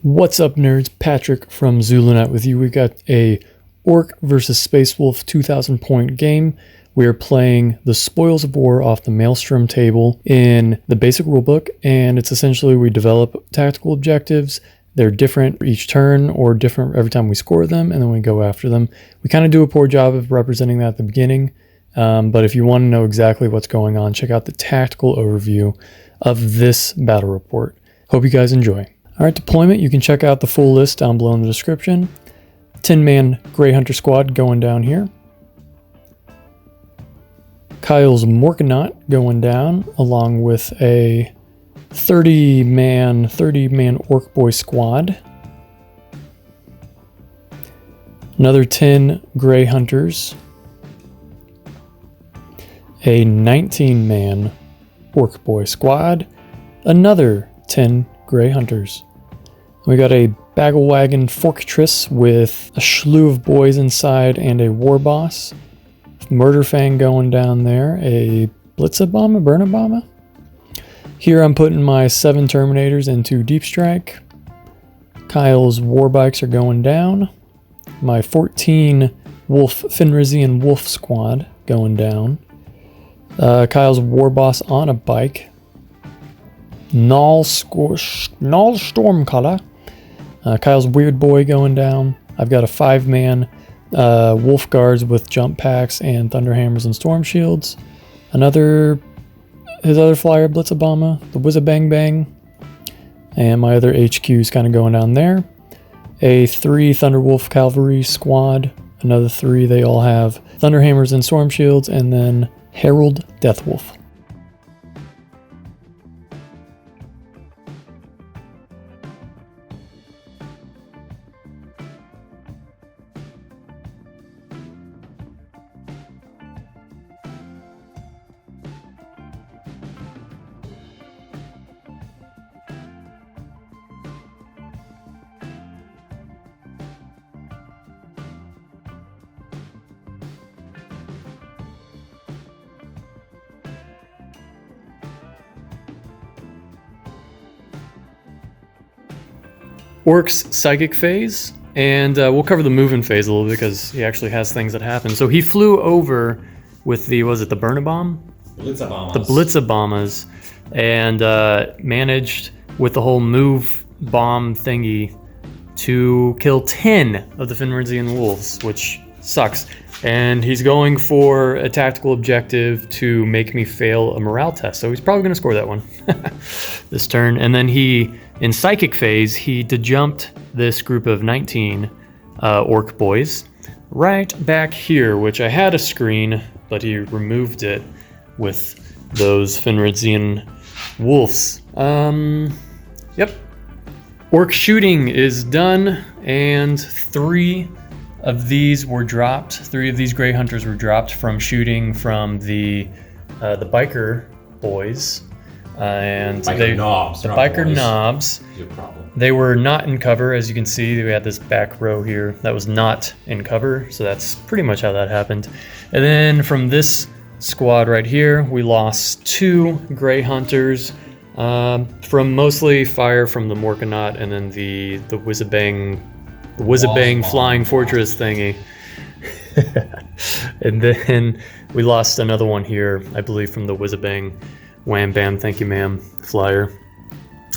What's up, nerds? Patrick from ZuluNet with you. We got a Ork versus Spacewolf 2,000 point game. We are playing the Spoils of War off the Maelstrom table in the basic rulebook, and it's essentially we develop tactical objectives. They're different each turn or different every time we score them, and then we go after them. We kind of do a poor job of representing that at the beginning, but if you want to know exactly what's going on, check out the tactical overview of this battle report. Hope you guys enjoy. All right, deployment, you can check out the full list down below in the description. 10-man Grey Hunter squad going down here. Kyle's Morkanaut going down, along with a 30-man Orc Boy squad. Another 10 Grey Hunters. A 19-man Orc Boy squad. Another 10 Grey Hunters. We got a Bagglewagon Fortress with a slew of boys inside and a war boss. Murderfang going down there. A Blitzabomber, Burnabomber. Here I'm putting my 7 Terminators into Deep Strike. Kyle's war bikes are going down. My 14 Fenrisian Wolf squad going down. Kyle's war boss on a bike. Njal Stormcaller. Kyle's weird boy going down. I've got a 5-man wolf guards with jump packs and thunderhammers and storm shields. His other flyer, Blitzabomber, the Whizzabang Bang. And my other HQ is kind of going down there. A 3 Thunderwolf cavalry squad. Another 3, they all have thunderhammers and storm shields. And then Harald Deathwolf. Ork's psychic phase, and we'll cover the moving phase a little bit because he actually has things that happen. So he flew over with the, was it the Burnabomb? Blitzabombers. The Blitzabombers, and managed with the whole move bomb thingy to kill 10 of the Fenrisian wolves, which sucks. And he's going for a tactical objective to make me fail a morale test. So he's probably going to score that one this turn. And then he, in psychic phase, he dejumped this group of 19 Orc boys right back here, which I had a screen, but he removed it with those Fenrisian wolves. Yep. Orc shooting is done, and 3 of these were dropped. 3 of these Grey Hunters were dropped from shooting from the biker boys, and biker knobs. The biker knobs. They were not in cover, as you can see. We had this back row here that was not in cover, so that's pretty much how that happened. And then from this squad right here, we lost 2 Grey Hunters from mostly fire from the Morkanaut and then the Whizzabang flying fortress thingy. And then we lost another one here, I believe, from the Whizzabang wham bam thank you ma'am flyer.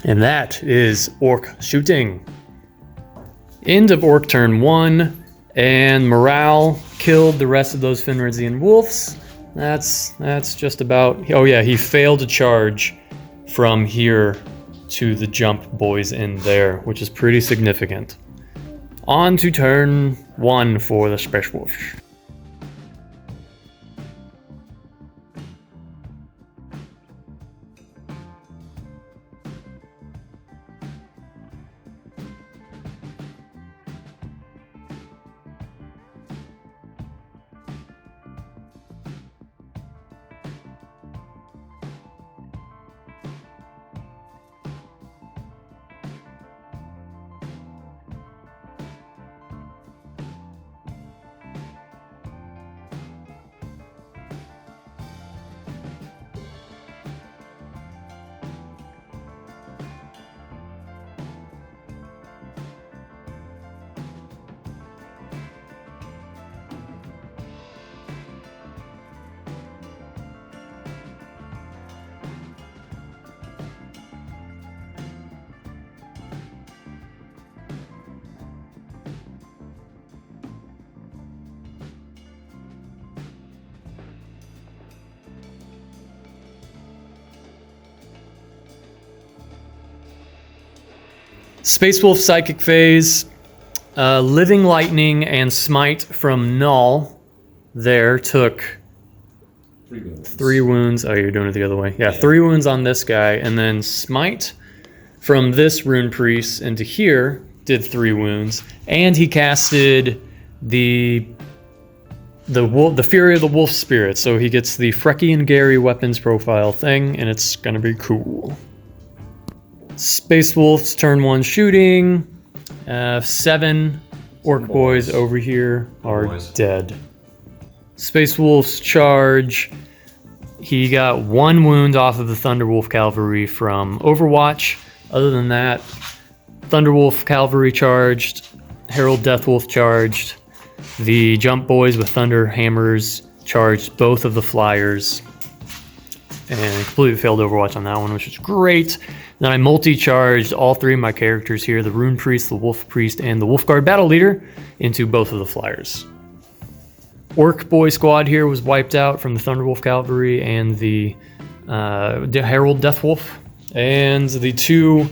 And that is Orc shooting. End of Orc turn 1, and morale killed the rest of those Fenrisian wolves. That's just about, oh yeah, he failed to charge from here to the jump boys in there, which is pretty significant. On to turn 1 for the spacewolves. Space Wolf Psychic Phase, Living Lightning and Smite from Njal there took 3 wounds. Oh, you're doing it the other way. Yeah, 3 wounds on this guy, and then Smite from this Rune Priest into here did 3 wounds, and he casted the Fury of the Wolf Spirit, so he gets the Frecky and Gary weapons profile thing, and it's gonna be cool. Space Wolf's turn 1 shooting. 7 Orc boys over here are dead. Space Wolf's charge. He got 1 wound off of the Thunderwolf Cavalry from Overwatch. Other than that, Thunderwolf Cavalry charged, Harald Deathwolf charged, the Jump Boys with Thunder Hammers charged both of the Flyers, and completely failed Overwatch on that one, which is great. Then I multi-charged all 3 of my characters here, the Rune Priest, the Wolf Priest, and the Wolfguard Battle Leader, into both of the Flyers. Orc Boy squad here was wiped out from the Thunderwolf Cavalry and the Harald Deathwolf. And the 2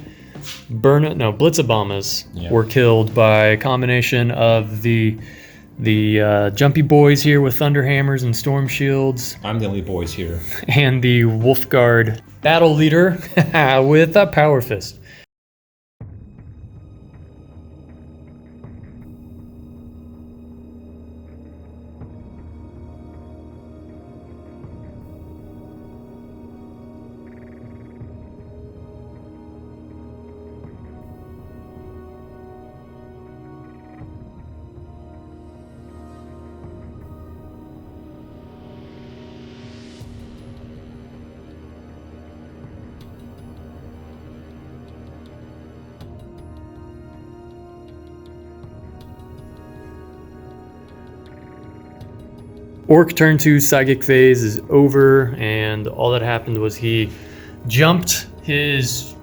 Blitzabombers were killed by a combination of the Jumpy Boys here with Thunder Hammers and Storm Shields. I'm the only boys here. And the Wolfguard Battle Leader with a Power Fist. Orc turn 2 psychic phase is over, and all that happened was he jumped his,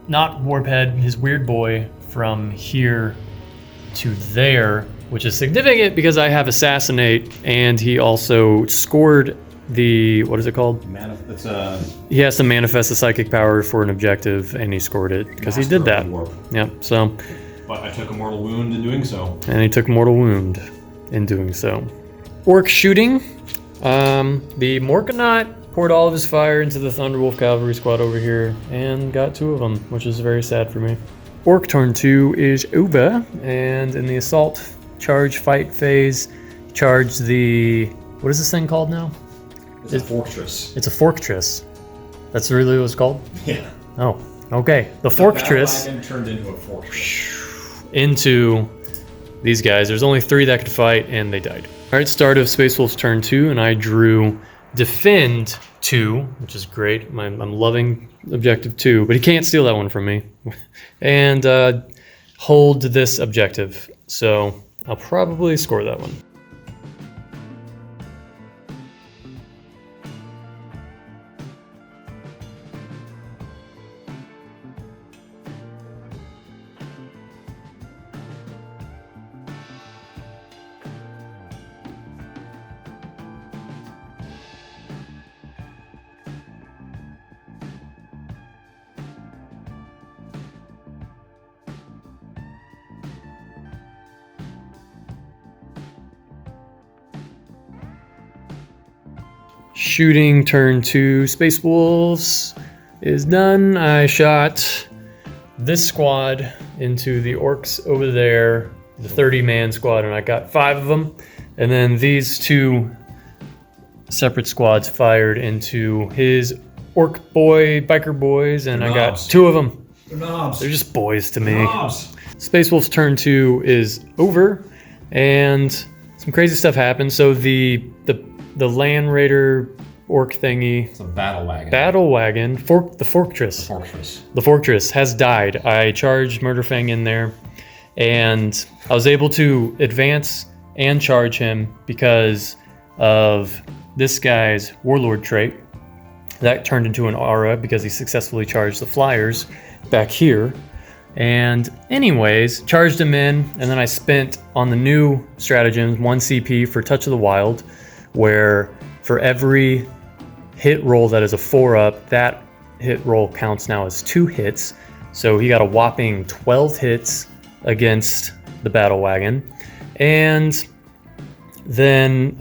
not Warphead, his weird boy from here to there, which is significant because I have Assassinate, and he also scored the, what is it called? He has to manifest a psychic power for an objective, and he scored it because he did that. Yep, so. But I took a mortal wound in doing so. And he took a mortal wound in doing so. Orc shooting. The Morkanaut poured all of his fire into the Thunderwolf Cavalry squad over here and got 2 of them, which is very sad for me. Orc turn 2 is over, and in the assault charge fight phase, charge the, what is this thing called now? It's a fortress. It's a fortress. That's really what it's called? Yeah. Oh, okay. The fortress turned into a fortress. Into these guys. There's only 3 that could fight, and they died. All right, start of Space Wolf's turn 2, and I drew Defend 2, which is great. I'm loving Objective 2, but he can't steal that one from me. And hold this objective, so I'll probably score that one. Shooting turn 2 Space Wolves is done. I shot this squad into the Orcs over there, the 30-man squad, and I got 5 of them. And then these 2 separate squads fired into his Orc boy, biker boys, and I got 2 of them. They're knobs. They're just boys to me. Knobs. Space Wolf's turn 2 is over, and some crazy stuff happened. So the Land Raider Orc thingy. It's a battle wagon. The fortress has died. I charged Murderfang in there, and I was able to advance and charge him because of this guy's Warlord trait. That turned into an aura because he successfully charged the Flyers back here. And anyways, charged him in, and then I spent on the new stratagems 1 CP for Touch of the Wild, where for every hit roll that is a 4-up, that hit roll counts now as 2 hits. So he got a whopping 12 hits against the battle wagon. And then,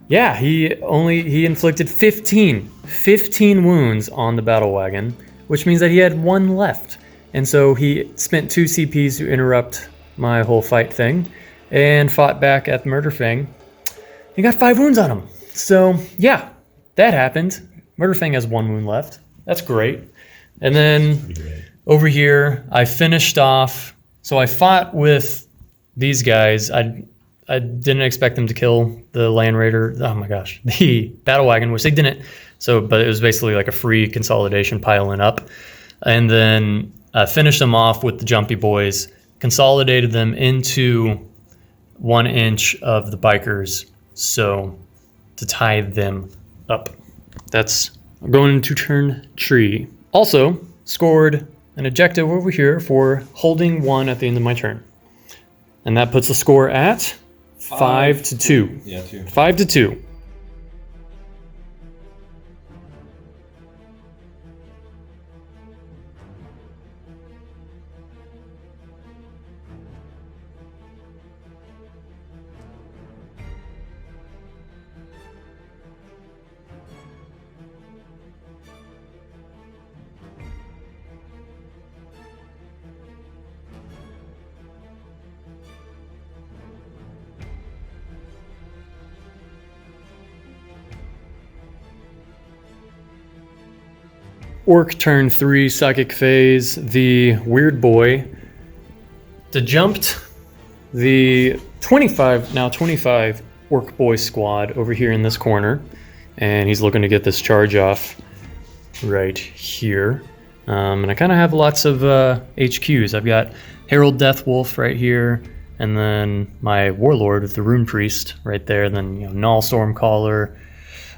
he inflicted 15 wounds on the battle wagon, which means that he had 1 left. And so he spent 2 CPs to interrupt my whole fight thing and fought back at the Murder Fang. He got 5 wounds on him. So yeah, that happened. Murder Fang has 1 wound left. That's great. And then over here, I finished off. So I fought with these guys. I didn't expect them to kill the Land Raider. Oh my gosh, the battle wagon, which they didn't. So, but it was basically like a free consolidation piling up. And then I finished them off with the Jumpy Boys, consolidated them into 1 inch of the bikers. So to tie them up. That's going into turn 3. Also scored an objective over here for holding 1 at the end of my turn. And that puts the score at 5-2. Yeah, 2. 5-2. Orc turn 3, psychic phase. The weird boy jumped the 25 orc boy squad over here in this corner, and he's looking to get this charge off right here. And I kind of have lots of HQs. I've got Harald Deathwolf right here, and then my warlord, the Rune Priest, right there. Then Njal Stormcaller,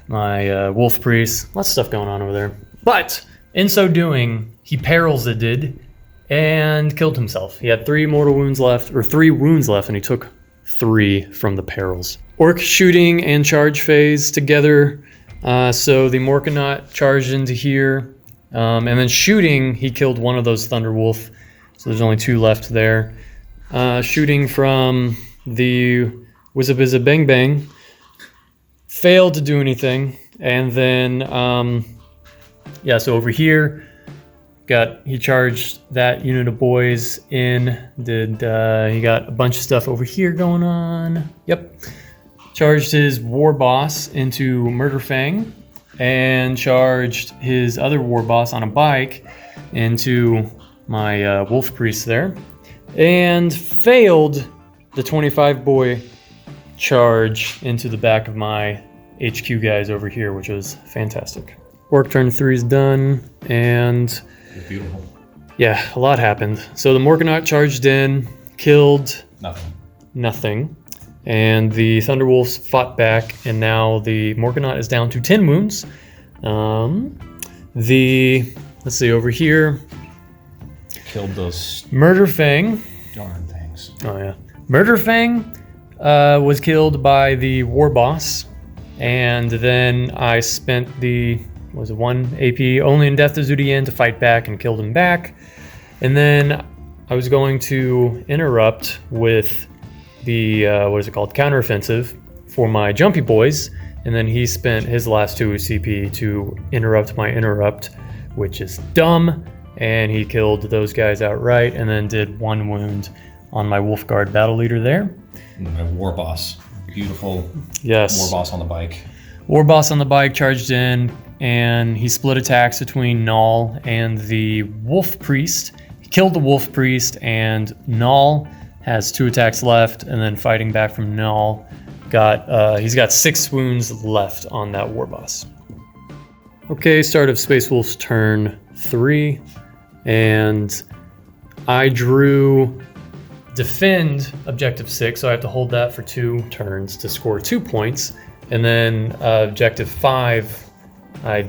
my Wolf Priest. Lots of stuff going on over there. But in so doing, he perils-ed and killed himself. He had 3 wounds left, and he took 3 from the perils. Orc shooting and charge phase together. So the Morkanaut charged into here, and then shooting, he killed 1 of those Thunderwolf. So there's only 2 left there. Shooting from the Wizzabiza Bang Bang, failed to do anything, and then so over here, he charged that unit of boys in. He got a bunch of stuff over here going on. Yep. Charged his war boss into Murder Fang, and charged his other war boss on a bike into my Wolf Priest there, and failed the 25 boy charge into the back of my HQ guys over here, which was fantastic. Orc turn 3 is done, and beautiful. Yeah, a lot happened. So the Morkanaut charged in, killed nothing, and the Thunderwolves fought back, and now the Morkanaut is down to 10 wounds. Let's see, over here, killed those Murder Fang. Darn things. Oh yeah, Murder Fang was killed by the war boss, and then I spent the 1 AP only in Death to Zudian to fight back and killed him back. And then I was going to interrupt with the, counteroffensive for my Jumpy Boys. And then he spent his last 2 CP to interrupt my interrupt, which is dumb. And he killed those guys outright, and then did 1 wound on my Wolfguard battle leader there. My war boss. Beautiful. Yes. War boss on the bike. War boss on the bike charged in, and he split attacks between Njal and the Wolf Priest. He killed the Wolf Priest, and Njal has 2 attacks left, and then fighting back from Njal, he's got 6 wounds left on that war boss. Okay, start of Space Wolf's turn 3, and I drew defend objective 6, so I have to hold that for 2 turns to score 2 points. And then objective 5, I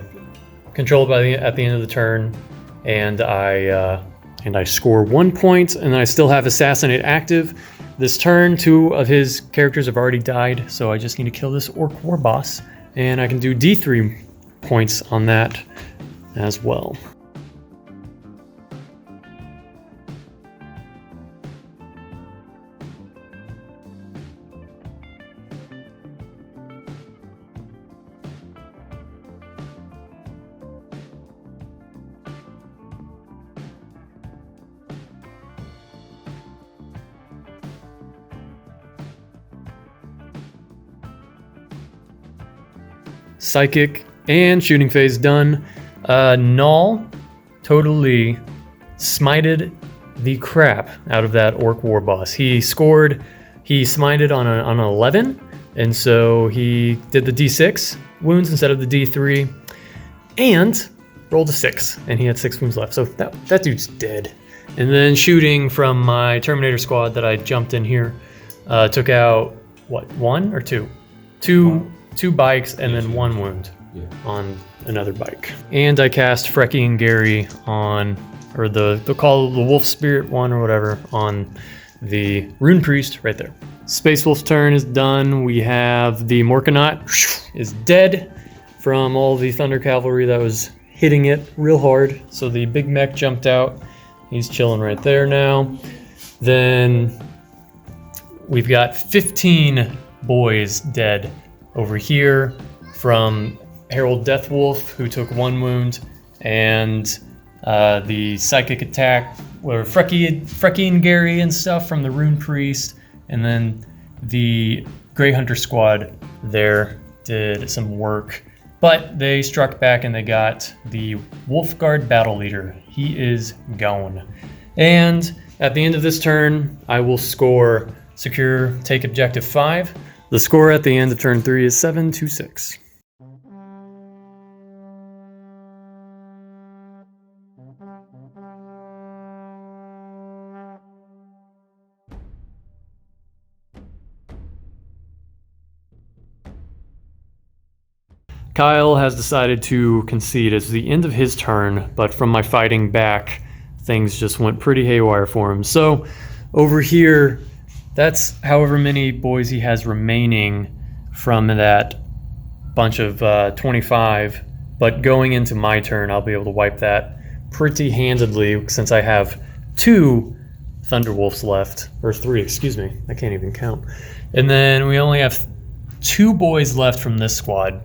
control it at the end of the turn, and I score 1 point, and I still have Assassinate active. This turn, 2 of his characters have already died, so I just need to kill this Orc War Boss, and I can do D3 points on that as well. psychic, and shooting phase done. Njal totally smited the crap out of that Orc war boss. He smited on an 11, and so he did the D6 wounds instead of the D3, and rolled a 6, and he had 6 wounds left. So that dude's dead. And then shooting from my Terminator squad that I jumped in here, took out, what, 1 or 2? Two bikes and then 1 wound on another bike. And I cast Frecky and Gary on, or they'll call the Wolf Spirit one or whatever, on the Rune Priest right there. Space Wolf's turn is done. We have the Morkanaut is dead from all the Thunder Cavalry that was hitting it real hard. So the big mech jumped out. He's chilling right there now. Then we've got 15 boys dead over here from Harald Deathwolf, who took 1 wound, and the psychic attack were Frecky and Gary and stuff from the Rune Priest, and then the Grey Hunter squad there did some work, but they struck back and they got the Wolfguard battle leader. He is gone. And at the end of this turn, I will score secure, take objective 5. The score at the end of turn 3 is 7-6. Kyle has decided to concede. It's the end of his turn, but from my fighting back, things just went pretty haywire for him. So over here, that's however many boys he has remaining from that bunch of 25. But going into my turn, I'll be able to wipe that pretty handedly since I have 2 Thunderwolves left, or 3, excuse me. I can't even count. And then we only have 2 boys left from this squad.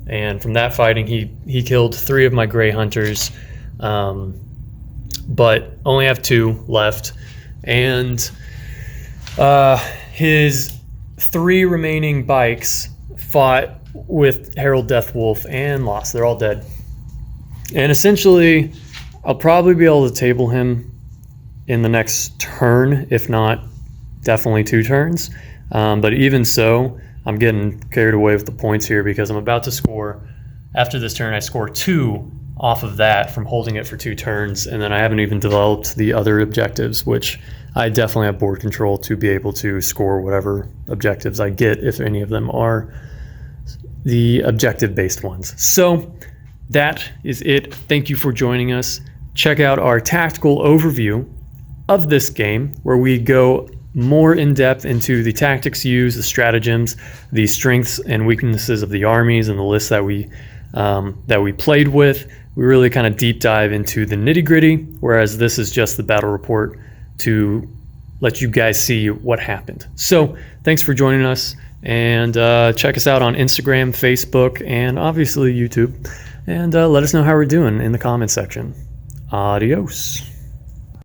And from that fighting, he killed 3 of my Grey Hunters, but only have 2 left. And his 3 remaining bikes fought with Harald Deathwolf and lost. They're all dead. And essentially, I'll probably be able to table him in the next turn, if not definitely 2 turns. But even so, I'm getting carried away with the points here because I'm about to score. After this turn, I score 2 off of that from holding it for 2 turns, and then I haven't even developed the other objectives, which I definitely have board control to be able to score whatever objectives I get, if any of them are the objective-based ones. So that is it. Thank you for joining us. Check out our tactical overview of this game, where we go more in depth into the tactics used, the stratagems, the strengths and weaknesses of the armies, and the lists that we played with. We really kind of deep dive into the nitty gritty, whereas this is just the battle report to let you guys see what happened. So thanks for joining us, and check us out on Instagram, Facebook, and obviously YouTube, and let us know how we're doing in the comment section. Adios.